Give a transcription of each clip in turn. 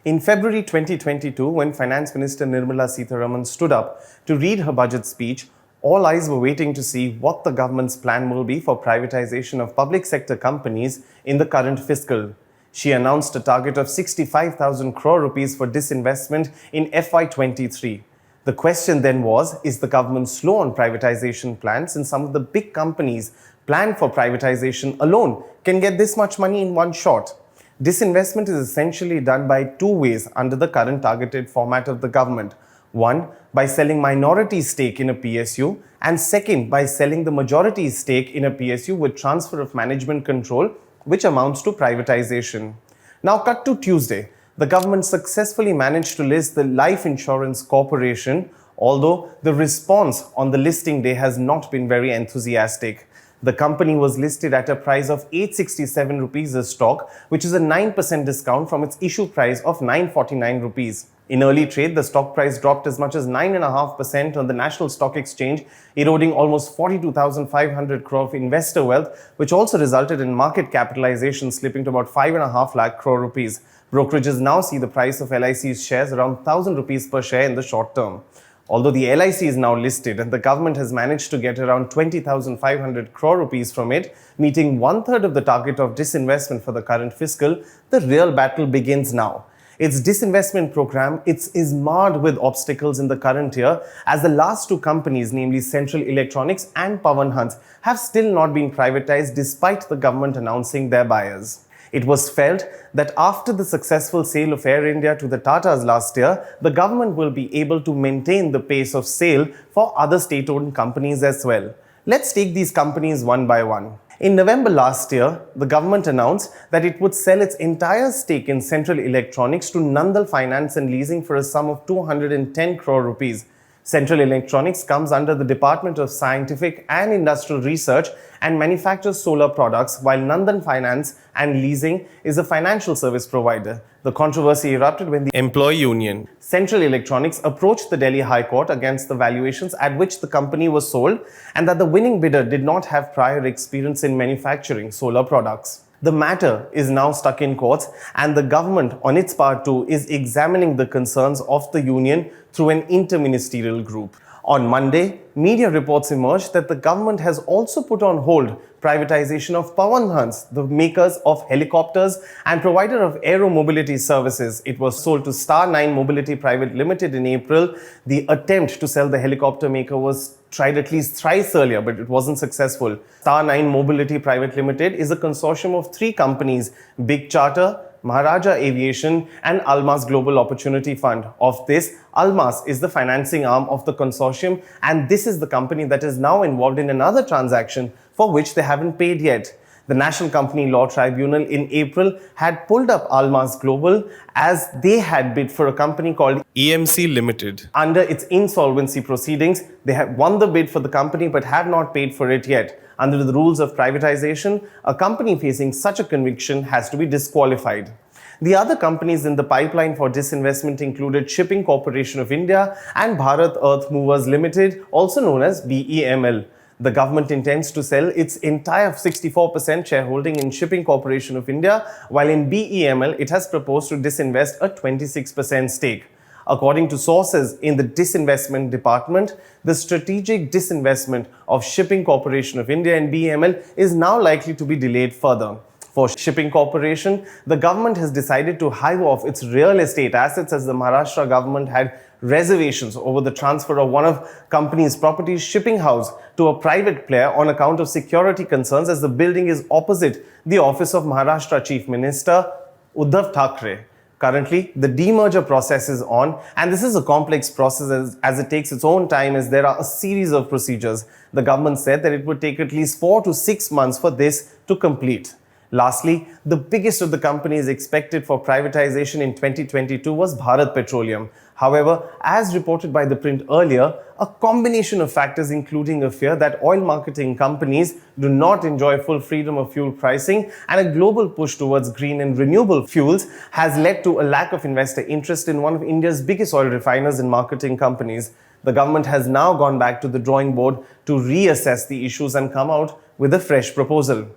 In February 2022, when Finance Minister Nirmala Sitharaman stood up to read her budget speech, all eyes were waiting to see what the government's plan will be for privatization of public sector companies in the current fiscal. She announced a target of 65,000 crore rupees for disinvestment in FY23. The question then was, is the government slow on privatization plans since some of the big companies planned for privatization alone can get this much money in one shot? Disinvestment is essentially done by two ways under the current targeted format of the government. One, by selling minority stake in a PSU, and second, by selling the majority stake in a PSU with transfer of management control, which amounts to privatization. Now cut to Tuesday. The government successfully managed to list the Life Insurance Corporation, although the response on the listing day has not been very enthusiastic. The company was listed at a price of 867 rupees a stock, which is a 9% discount from its issue price of 949 rupees. In early trade, the stock price dropped as much as 9.5% on the National Stock Exchange, eroding almost 42,500 crore of investor wealth, which also resulted in market capitalization slipping to about 5.5 lakh crore rupees. Brokerages now see the price of LIC's shares around 1,000 rupees per share in the short term. Although the LIC is now listed and the government has managed to get around 20,500 crore rupees from it, meeting one-third of the target of disinvestment for the current fiscal, the real battle begins now. Its disinvestment program is marred with obstacles in the current year, as the last two companies, namely Central Electronics and Pawan Hans, have still not been privatized despite the government announcing their buyers. It was felt that after the successful sale of Air India to the Tatas last year, the government will be able to maintain the pace of sale for other state-owned companies as well. Let's take these companies one by one. In November last year, the government announced that it would sell its entire stake in Central Electronics to Nandal Finance and Leasing for a sum of 210 crore rupees. Central Electronics comes under the Department of Scientific and Industrial Research and manufactures solar products, while Nandan Finance and Leasing is a financial service provider. The controversy erupted when the employee union, Central Electronics, approached the Delhi High Court against the valuations at which the company was sold and that the winning bidder did not have prior experience in manufacturing solar products. The matter is now stuck in courts, and the government, on its part too, is examining the concerns of the union through an interministerial group. On Monday, media reports emerged that the government has also put on hold privatization of Pawan Hans, the makers of helicopters and provider of aero mobility services. It was sold to Star 9 Mobility Private Limited in April. The attempt to sell the helicopter maker was tried at least thrice earlier, but it wasn't successful. Star 9 Mobility Private Limited is a consortium of three companies: Big Charter, Maharaja Aviation and Almas Global Opportunity Fund. Of this, Almas is the financing arm of the consortium, and this is the company that is now involved in another transaction for which they haven't paid yet. The National Company Law Tribunal in April had pulled up Almas Global as they had bid for a company called EMC Limited. Under its insolvency proceedings, they have won the bid for the company but have not paid for it yet. Under the rules of privatization, a company facing such a conviction has to be disqualified. The other companies in the pipeline for disinvestment included Shipping Corporation of India and Bharat Earth Movers Limited, also known as BEML. The government intends to sell its entire 64% shareholding in Shipping Corporation of India, while in BEML it has proposed to disinvest a 26% stake. According to sources in the disinvestment department, the strategic disinvestment of Shipping Corporation of India and BEML is now likely to be delayed further. For Shipping Corporation, the government has decided to hive off its real estate assets as the Maharashtra government had reservations over the transfer of one of company's properties, Shipping House, to a private player on account of security concerns, as the building is opposite the office of Maharashtra Chief Minister Uddhav Thackeray. Currently, the demerger process is on, and this is a complex process as it takes its own time, as there are a series of procedures. The government said that it would take at least 4 to 6 months for this to complete. Lastly, the biggest of the companies expected for privatization in 2022 was Bharat Petroleum. However, as reported by ThePrint earlier, a combination of factors, including a fear that oil marketing companies do not enjoy full freedom of fuel pricing and a global push towards green and renewable fuels, has led to a lack of investor interest in one of India's biggest oil refiners and marketing companies. The government has now gone back to the drawing board to reassess the issues and come out with a fresh proposal.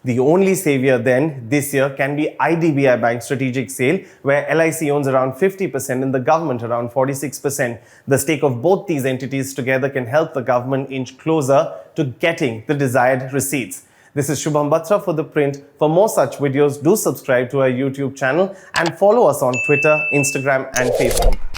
The only savior then this year can be IDBI Bank strategic sale, where LIC owns around 50% and the government around 46%. The stake of both these entities together can help the government inch closer to getting the desired receipts. This is Shubham Batra for ThePrint. For more such videos, do subscribe to our YouTube channel and follow us on Twitter, Instagram and Facebook.